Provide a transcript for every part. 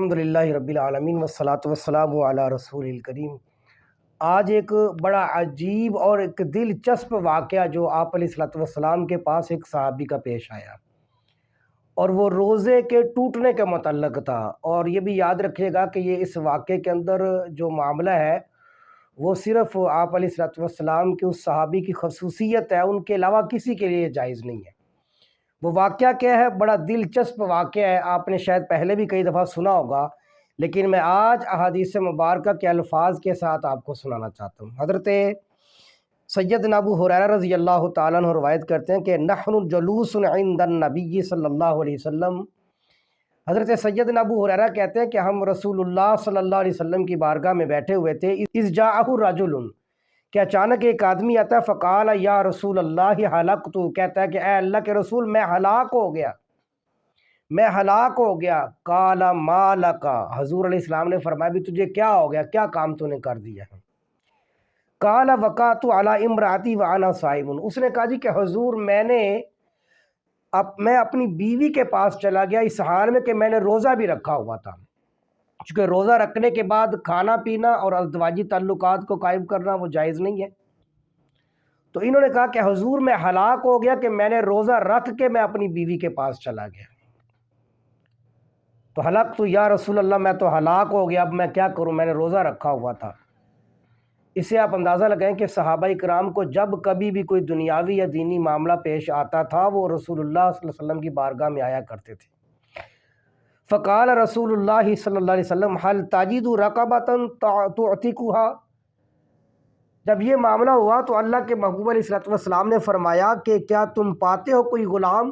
الحمدللہ رب العالمین والصلاة والسلام علی رسول الکریم۔ آج ایک بڑا عجیب اور ایک دلچسپ واقعہ جو آپ علیہ الصلوۃ والسلام کے پاس ایک صحابی کا پیش آیا، اور وہ روزے کے ٹوٹنے کے متعلق تھا۔ اور یہ بھی یاد رکھیے گا کہ یہ اس واقعے کے اندر جو معاملہ ہے وہ صرف آپ علیہ الصلوۃ والسلام کے اس صحابی کی خصوصیت ہے، ان کے علاوہ کسی کے لیے جائز نہیں ہے۔ وہ واقعہ کیا ہے؟ بڑا دلچسپ واقعہ ہے، آپ نے شاید پہلے بھی کئی دفعہ سنا ہوگا، لیکن میں آج احادیث مبارکہ کے الفاظ کے ساتھ آپ کو سنانا چاہتا ہوں۔ حضرت سیدنا ابو ہریرہ رضی اللہ تعالیٰ عنہ روایت کرتے ہیں کہ نحن جلوس عند النبی صلی اللہ علیہ وسلم۔ حضرت سیدنا ابو ہریرہ کہتے ہیں کہ ہم رسول اللہ صلی اللہ علیہ وسلم کی بارگاہ میں بیٹھے ہوئے تھے، اذ جاءہ رجل، کہ اچانک ایک آدمی آتا ہے، فقال یا رسول اللہ ہلکت، کہتا ہے کہ اے اللہ کے رسول میں ہلاک ہو گیا، میں ہلاک ہو گیا۔ قال ما لک، حضور علیہ السلام نے فرمایا بھی تجھے کیا ہو گیا، کیا کام تو نے کر دیا ہے؟ قال وقعت علی امراتی وانا صائم، اس نے کہا جی کہ حضور میں اپنی بیوی کے پاس چلا گیا اس حال میں کہ میں نے روزہ بھی رکھا ہوا تھا، چونکہ روزہ رکھنے کے بعد کھانا پینا اور ازدواجی تعلقات کو قائم کرنا وہ جائز نہیں ہے۔ تو انہوں نے کہا کہ حضور میں ہلاک ہو گیا کہ میں نے روزہ رکھ کے میں اپنی بیوی کے پاس چلا گیا۔ تو ہلاک تو یا رسول اللہ میں تو ہلاک ہو گیا، اب میں کیا کروں، میں نے روزہ رکھا ہوا تھا۔ اس سے آپ اندازہ لگائیں کہ صحابہ کرام کو جب کبھی بھی کوئی دنیاوی یا دینی معاملہ پیش آتا تھا وہ رسول اللہ صلی اللہ علیہ وسلم کی بارگاہ میں آیا کرتے تھے۔ فقال رسول اللہ صلی اللہ علیہ وسلم هل تجد رقبۃ تعتقها، جب یہ معاملہ ہوا تو اللہ کے محبوب علیہ الصلوۃ والسلام نے فرمایا کہ کیا تم پاتے ہو کوئی غلام،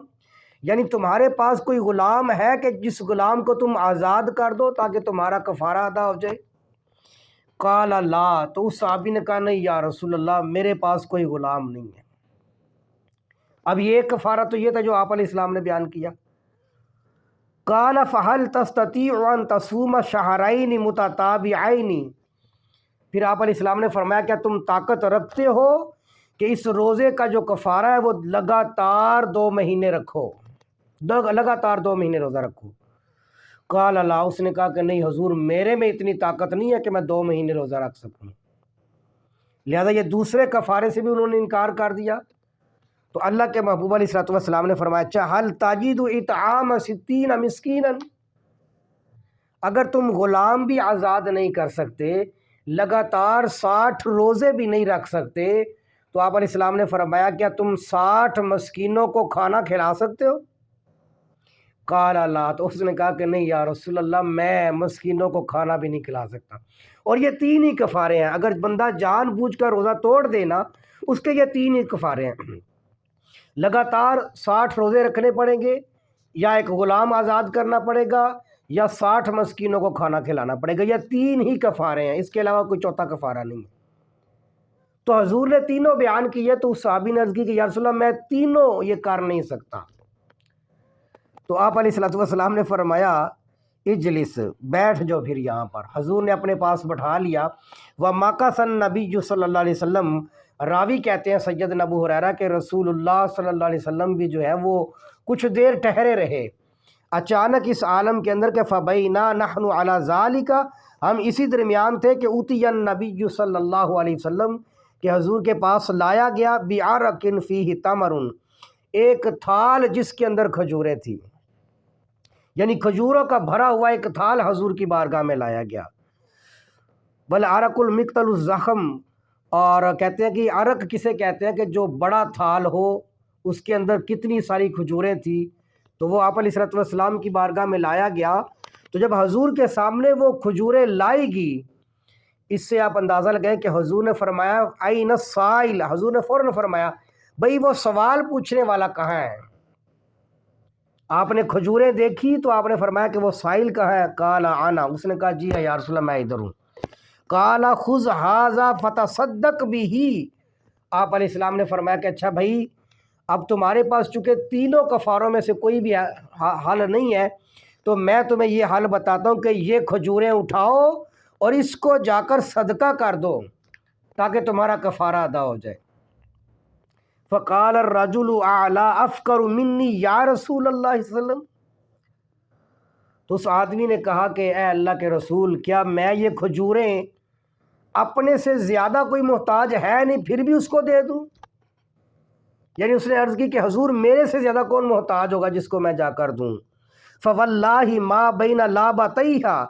یعنی تمہارے پاس کوئی غلام ہے کہ جس غلام کو تم آزاد کر دو تاکہ تمہارا کفارہ ادا ہو جائے؟ قال لا، تو اس صحابی نے کہا نہیں یا رسول اللہ میرے پاس کوئی غلام نہیں ہے۔ اب یہ کفارہ تو یہ تھا جو آپ علیہ السلام نے بیان کیا۔ قال فهل تستطيع ان تصوم شهرين متتابعين، پھر آپ علیہ السلام نے فرمایا کیا تم طاقت رکھتے ہو کہ اس روزے کا جو کفارہ ہے وہ لگاتار 2 مہینے رکھو، لگاتار 2 مہینے روزہ رکھو؟ قال لا، اس نے کہا کہ نہیں حضور میرے میں اتنی طاقت نہیں ہے کہ میں 2 مہینے روزہ رکھ سکوں۔ لہذا یہ دوسرے کفارے سے بھی انہوں نے انکار کر دیا۔ تو اللہ کے محبوب علیہ الصلوۃ والسلام نے فرمایا چہل تاجد اطعام 60 مسکینا، اگر تم غلام بھی آزاد نہیں کر سکتے، لگاتار 60 روزے بھی نہیں رکھ سکتے، تو آپ علیہ السلام نے فرمایا کیا تم 60 مسکینوں کو کھانا کھلا سکتے ہو؟ قال لا، تو اس نے کہا کہ نہیں یا رسول اللہ میں مسکینوں کو کھانا بھی نہیں کھلا سکتا۔ اور یہ 3 ہی کفارے ہیں، اگر بندہ جان بوجھ کر روزہ توڑ دینا اس کے یہ 3 ہی کفارے ہیں، لگاتار 60 روزے رکھنے پڑیں گے، یا ایک غلام آزاد کرنا پڑے گا، یا 60 مسکینوں کو کھانا کھلانا پڑے گا۔ یہ 3 ہی کفارے ہیں، اس کے علاوہ کوئی چوتھا کفارہ نہیں ہے۔ تو حضور نے تینوں بیان کیے تو اس صحابی نے عرض کی کہ یا رسول اللہ میں تینوں یہ کر نہیں سکتا۔ تو آپ علیہ الصلوۃ والسلام نے فرمایا اجلس، بیٹھ جاؤ پھر یہاں پر۔ حضور نے اپنے پاس بٹھا لیا۔ وَمَكَثَ النَّبِيُّ صلی اللہ علیہ وسلم، راوی کہتے ہیں سیدنا ابو ہریرہ کہ رسول اللہ صلی اللہ علیہ وسلم بھی جو ہے وہ کچھ دیر ٹھہرے رہے۔ اچانک اس عالم کے اندر کہ فَبَيْنَا نَحْنُ عَلَى ذَلِكَ، ہم اسی درمیان تھے کہ اُتِيَ النَّبِيُّ صلی اللہ علیہ وسلم، کہ حضور کے پاس لایا گیا بِعَرَقٍ فِيهِ تَمْرٌ، ایک تھال جس کے اندر کھجوریں تھی، یعنی کھجوروں کا بھرا ہوا ایک تھال حضور کی بارگاہ میں لایا گیا۔ بل عرق المقتل الزخم، اور کہتے ہیں کہ عرق کسے کہتے ہیں کہ جو بڑا تھال ہو اس کے اندر کتنی ساری کھجوریں تھی، تو وہ آپ علیہ الصلوۃ والسلام کی بارگاہ میں لایا گیا۔ تو جب حضور کے سامنے وہ کھجوریں لائی گی، اس سے آپ اندازہ لگائیں کہ حضور نے فرمایا این السائل، حضور نے فوراً فرمایا بھئی وہ سوال پوچھنے والا کہاں ہے؟ آپ نے کھجوریں دیکھی تو آپ نے فرمایا کہ وہ سائل کہاں ہے؟ قال انا، اس نے کہا جی یا رسول اللہ میں ادھر ہوں۔ قال خذ ھذا فتصدق به، آپ علیہ السلام نے فرمایا کہ اچھا بھائی اب تمہارے پاس چونکہ تینوں کفاروں میں سے کوئی بھی حل نہیں ہے تو میں تمہیں یہ حل بتاتا ہوں کہ یہ کھجوریں اٹھاؤ اور اس کو جا کر صدقہ کر دو تاکہ تمہارا کفارہ ادا ہو جائے۔ فقال الرجل اعلی افقر منی یا رسول اللہ صلی اللہ علیہ وسلم، تو اس آدمی نے کہا کہ اے اللہ کے رسول، کیا میں یہ کھجوریں اپنے سے زیادہ کوئی محتاج ہے نہیں پھر بھی اس کو دے دوں؟ یعنی اس نے عرض کی کہ حضور میرے سے زیادہ کون محتاج ہوگا جس کو میں جا کر دوں؟ فواللہ ما بین لابتیہا،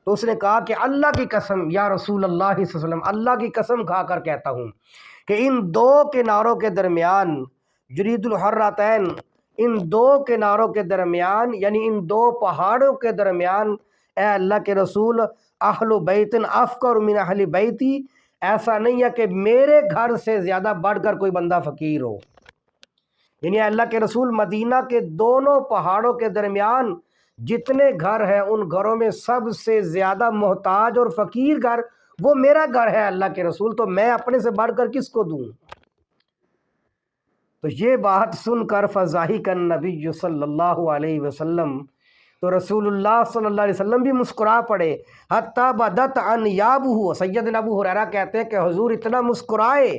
تو اس نے کہا کہ اللہ کی قسم یا رسول اللہ صلی اللہ علیہ وسلم، اللہ کی قسم کھا کر کہتا ہوں کہ ان دو کناروں کے درمیان، جرید الحرتین، ان دو کناروں کے درمیان یعنی ان دو پہاڑوں کے درمیان، اے اللہ کے رسول، اہل بیت افقر من اہل بیتی، ایسا نہیں ہے کہ میرے گھر سے زیادہ بڑھ کر کوئی بندہ فقیر ہو۔ یعنی اللہ کے رسول، مدینہ کے دونوں پہاڑوں کے درمیان جتنے گھر ہیں ان گھروں میں سب سے زیادہ محتاج اور فقیر گھر وہ میرا گھر ہے اللہ کے رسول، تو میں اپنے سے بڑھ کر کس کو دوں؟ تو یہ بات سن کر فضاحک النبی صلی اللہ علیہ وسلم، تو رسول اللہ صلی اللہ علیہ وسلم بھی مسکرا پڑے، حتیٰ بدت انیابہ، سیدنا ابو ہریرہ کہتے ہیں کہ حضور اتنا مسکرائے،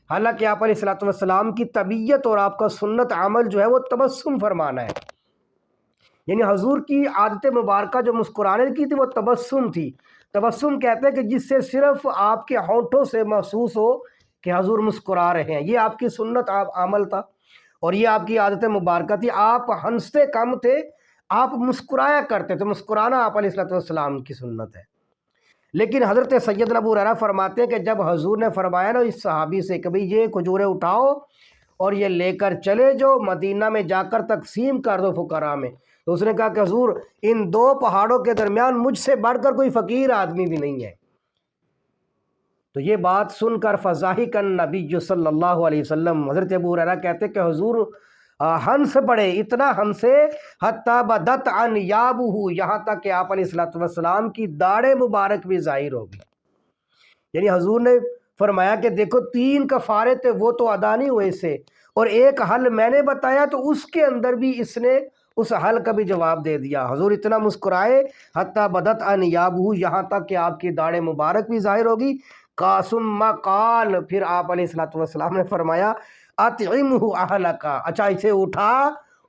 حالانکہ آپ علیہ الصلوۃ والسلام کی طبیعت اور آپ کا سنت عمل جو ہے وہ تبسم فرمانا ہے، یعنی حضور کی عادت مبارکہ جو مسکرانے کی تھی وہ تبسم تھی۔ تبسم کہتے ہیں کہ جس سے صرف آپ کے ہونٹوں سے محسوس ہو کہ حضور مسکرا رہے ہیں، یہ آپ کی سنت عمل تھا اور یہ آپ کی عادت مبارکہ تھی۔ آپ ہنستے کم تھے، آپ مسکرایا کرتے تھے، مسکرانا آپ علیہ الصلوۃ والسلام کی سنت ہے۔ لیکن حضرت سیدنا ابو ہریرہ فرماتے ہیں کہ جب حضور نے فرمایا نا اس صحابی سے کہ بھئی یہ کھجوریں اٹھاؤ اور یہ لے کر چلے جو مدینہ میں جا کر تقسیم کر دو فقراء میں، تو اس نے کہا کہ حضور ان دو پہاڑوں کے درمیان مجھ سے بڑھ کر کوئی فقیر آدمی بھی نہیں ہے۔ تو یہ بات سن کر فضاحک النبی صلی اللہ علیہ وسلم، حضرت ابو ہریرہ کہتے کہ حضور ہنس پڑے، اتنا ہنسے حتیٰ بدت انیابہ، یہاں تک کہ آپ علیہ الصلوۃ والسلام کی داڑھ مبارک بھی ظاہر ہوگی۔ یعنی حضور نے فرمایا کہ دیکھو 3 کفارے تھے وہ تو ادا نہیں ہوئے اس سے، اور ایک حل میں نے بتایا تو اس کے اندر بھی اس نے اس حل کا بھی جواب دے دیا۔ حضور اتنا مسکرائے حتیٰ بدت انیابہ، یہاں تک کہ آپ کی داڑھ مبارک بھی ظاہر ہوگی۔ ثم قال، پھر آپ علیہ الصلوۃ والسلام نے فرمایا اطعمہ اہلک، اچھا اسے اٹھا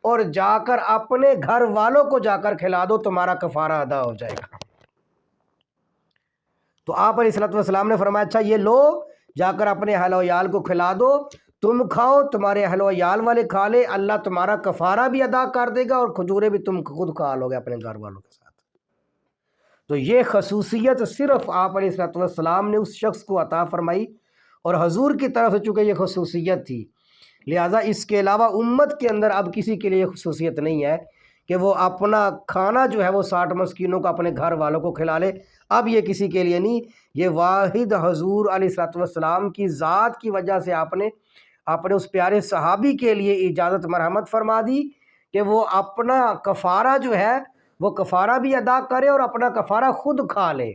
اور جا کر اپنے گھر والوں کو جا کر کھلا دو، تمہارا کفارہ ادا ہو جائے گا۔ تو آپ علیہ الصلوۃ والسلام نے فرمایا اچھا یہ لو، جا کر اپنے اہل و عیال کو کھلا دو، تم کھاؤ، تمہارے اہل و عیال والے کھا لے، اللہ تمہارا کفارہ بھی ادا کر دے گا اور کھجوریں بھی تم خود کھا لو گے اپنے گھر والوں کے ساتھ۔ تو یہ خصوصیت صرف آپ علیہ الصلوۃ والسلام نے اس شخص کو عطا فرمائی اور حضور کی طرف سے چونکہ یہ خصوصیت تھی، لہٰذا اس کے علاوہ امت کے اندر اب کسی کے لیے یہ خصوصیت نہیں ہے کہ وہ اپنا کھانا جو ہے وہ 60 مسکینوں کو اپنے گھر والوں کو کھلا لے، اب یہ کسی کے لیے نہیں، یہ واحد حضور علیہ الصلوۃ والسلام کی ذات کی وجہ سے آپ نے اپنے اس پیارے صحابی کے لیے اجازت مرحمت فرما دی کہ وہ اپنا کفارہ جو ہے وہ کفارہ بھی ادا کرے اور اپنا کفارہ خود کھا لے۔